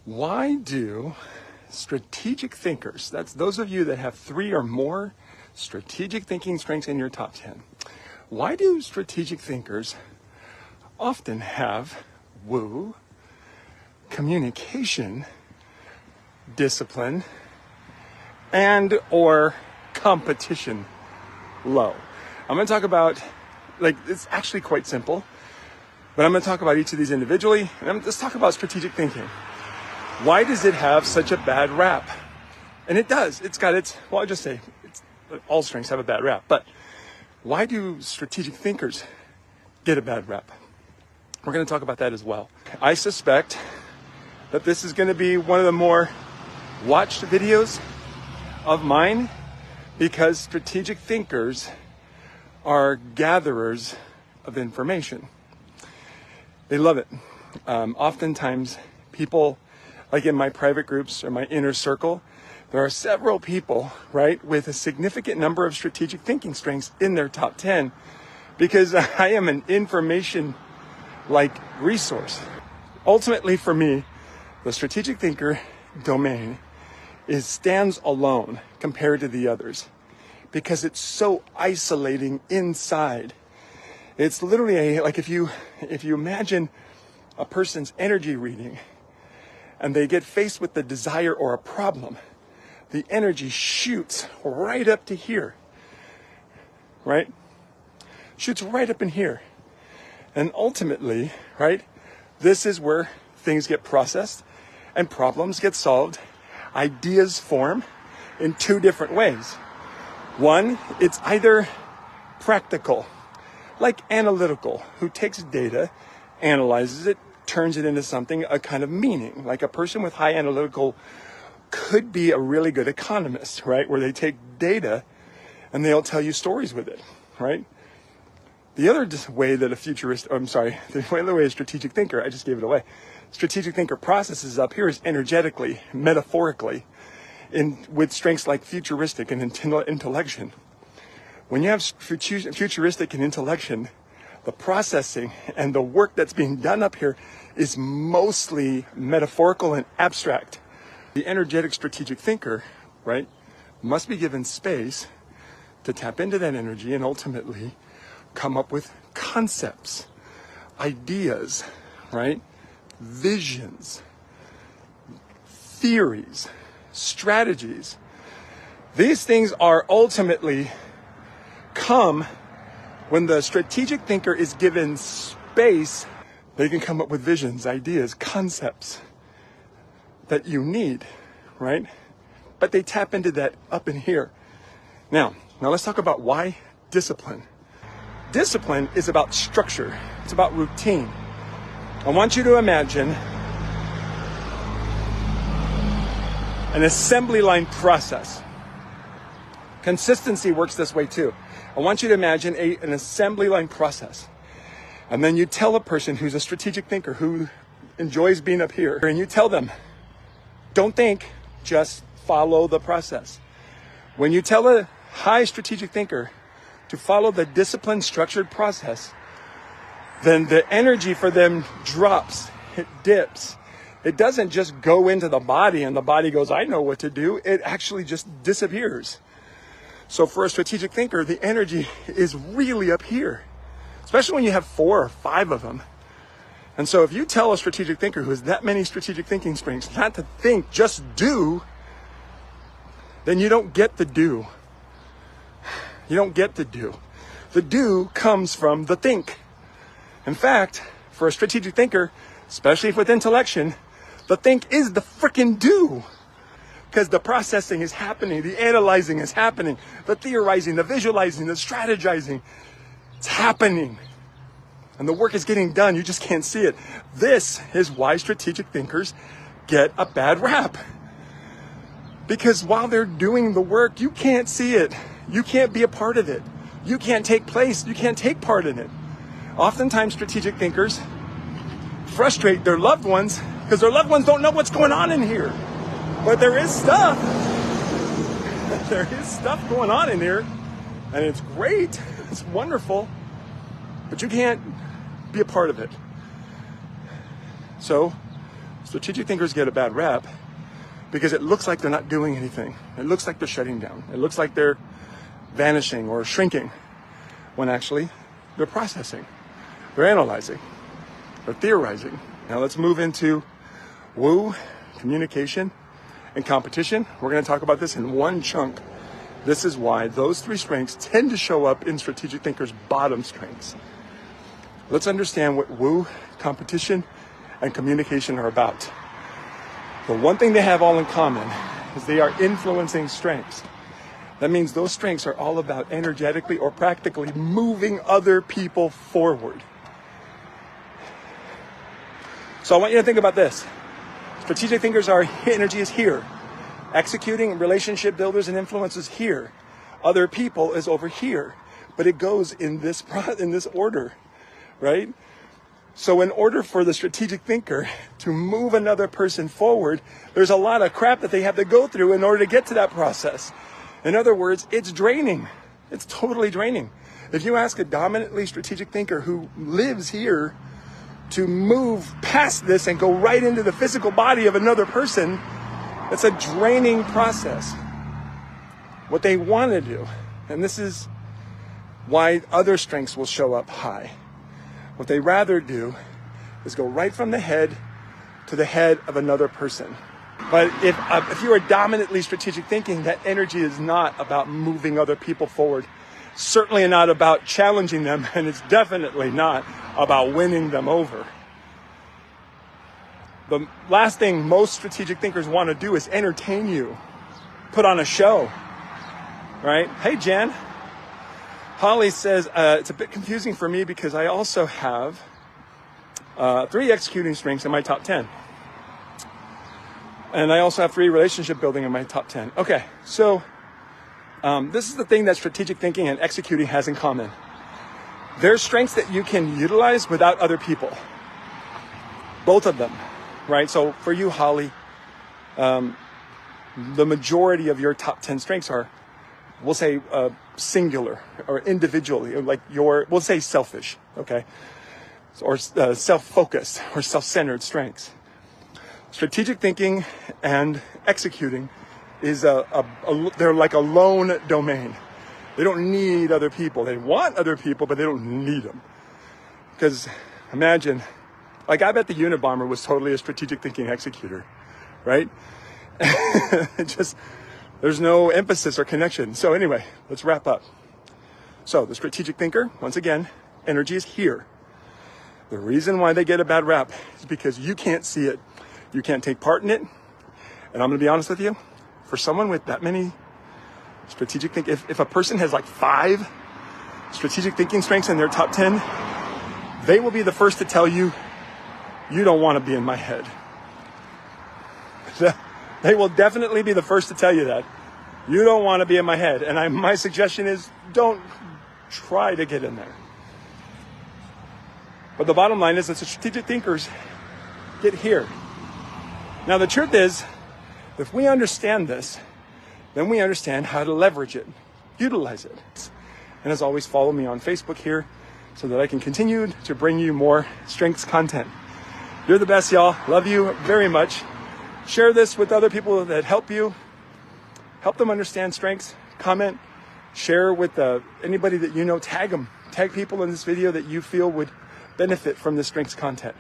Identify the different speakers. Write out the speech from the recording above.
Speaker 1: Why do strategic thinkers, that's those of you that have 3 or more strategic thinking strengths in your top 10, why do strategic thinkers often have communication, discipline, and or competition low? I'm going to talk about, it's actually quite simple, but I'm going to talk about each of these individually, and let's talk about strategic thinking. Why does it have such a bad rap? And it does. It's got I'll just say, all strengths have a bad rap, but why do strategic thinkers get a bad rap? We're going to talk about that as well. I suspect that this is going to be one of the more watched videos of mine because strategic thinkers are gatherers of information. They love it. Oftentimes people, like in my private groups or my inner circle, there are several people, right, with a significant number of strategic thinking strengths in their top 10 because I am an information-like resource. Ultimately, for me, the strategic thinker domain stands alone compared to the others because it's so isolating inside. It's literally if you imagine a person's energy reading, and they get faced with the desire or a problem, the energy shoots right up to here, right? Shoots right up in here. And ultimately, right, this is where things get processed and problems get solved. Ideas form in 2 different ways. One, it's either practical, like analytical, who takes data, analyzes it, turns it into something, a kind of meaning. Like a person with high analytical could be a really good economist, right? Where they take data and they'll tell you stories with it, right? The other way that the other way a strategic thinker, I just gave it away. Strategic thinker processes up here is energetically, metaphorically, with strengths like futuristic and intellection. When you have futuristic and intellection, the processing and the work that's being done up here is mostly metaphorical and abstract. The energetic strategic thinker, right, must be given space to tap into that energy and ultimately come up with concepts, ideas, right, visions, theories, strategies. These things are ultimately come when the strategic thinker is given space. They can come up with visions, ideas, concepts that you need, right? But they tap into that up in here. Now let's talk about why discipline. Discipline is about structure. It's about routine. I want you to imagine an assembly line process. Consistency works this way too. I want you to imagine an assembly line process. And then you tell a person who's a strategic thinker, who enjoys being up here, and you tell them, don't think, just follow the process. When you tell a high strategic thinker to follow the disciplined, structured process, then the energy for them drops, it dips. It doesn't just go into the body and the body goes, I know what to do. It actually just disappears. So for a strategic thinker, the energy is really up here, especially when you have 4 or 5 of them. And so if you tell a strategic thinker who has that many strategic thinking strengths not to think, just do, then you don't get the do. You don't get the do. The do comes from the think. In fact, for a strategic thinker, especially with intellection, the think is the frickin' do. Because the processing is happening, the analyzing is happening, the theorizing, the visualizing, the strategizing, it's happening. And the work is getting done, you just can't see it. This is why strategic thinkers get a bad rap. Because while they're doing the work, you can't see it. You can't be a part of it. You can't take part in it. Oftentimes strategic thinkers frustrate their loved ones because their loved ones don't know what's going on in here. But there is stuff. There is stuff going on in here, and it's great. It's wonderful, but you can't be a part of it. So Strategic thinkers get a bad rap because it looks like they're not doing anything. It looks like they're shutting down. It looks like they're vanishing or shrinking when actually they're processing, they're analyzing, they're theorizing. Now let's move into woo, communication, and competition. We're going to talk about this in one chunk. This is why those three strengths tend to show up in strategic thinkers' bottom strengths. Let's understand what woo, competition, and communication are about. The one thing they have all in common is they are influencing strengths. That means those strengths are all about energetically or practically moving other people forward. So I want you to think about this. Strategic thinkers are energy is here. Executing, relationship builders and influencers here. Other people is over here. But it goes in this order, right? So in order for the strategic thinker to move another person forward, there's a lot of crap that they have to go through in order to get to that process. In other words, it's draining. It's totally draining. If you ask a dominantly strategic thinker who lives here to move past this and go right into the physical body of another person, it's a draining process. What they want to do, and this is why other strengths will show up high, what they rather do is go right from the head to the head of another person. But if you are dominantly strategic thinking, that energy is not about moving other people forward. Certainly not about challenging them, and it's definitely not about winning them over. The last thing most strategic thinkers want to do is entertain you, put on a show, right? Hey, Jen. Holly says, it's a bit confusing for me because I also have 3 executing strengths in my top 10. And I also have 3 relationship building in my top 10. Okay, so this is the thing that strategic thinking and executing has in common. There's strengths that you can utilize without other people. Both of them, right? So for you, Holly, the majority of your top 10 strengths are, we'll say, singular or individually, like we'll say selfish, okay? Or self-focused or self-centered strengths. Strategic thinking and executing is they're like a lone domain. They don't need other people. They want other people, but they don't need them. Because imagine, like I bet the Unabomber was totally a strategic thinking executor, right? There's no emphasis or connection. So anyway, let's wrap up. So the strategic thinker, once again, energy is here. The reason why they get a bad rap is because you can't see it. You can't take part in it. And I'm going to be honest with you, for someone with that many strategic thinking, if a person has like 5 strategic thinking strengths in their top 10, they will be the first to tell you, you don't want to be in my head. They will definitely be the first to tell you that. You don't want to be in my head. And my suggestion is don't try to get in there. But the bottom line is that the strategic thinkers get here. Now, the truth is, if we understand this, then we understand how to leverage it, utilize it. And as always, follow me on Facebook here so that I can continue to bring you more strengths content. You're the best, y'all. Love you very much. Share this with other people that help you. Help them understand strengths. Comment. Share with anybody that you know. Tag them. Tag people in this video that you feel would benefit from this strengths content.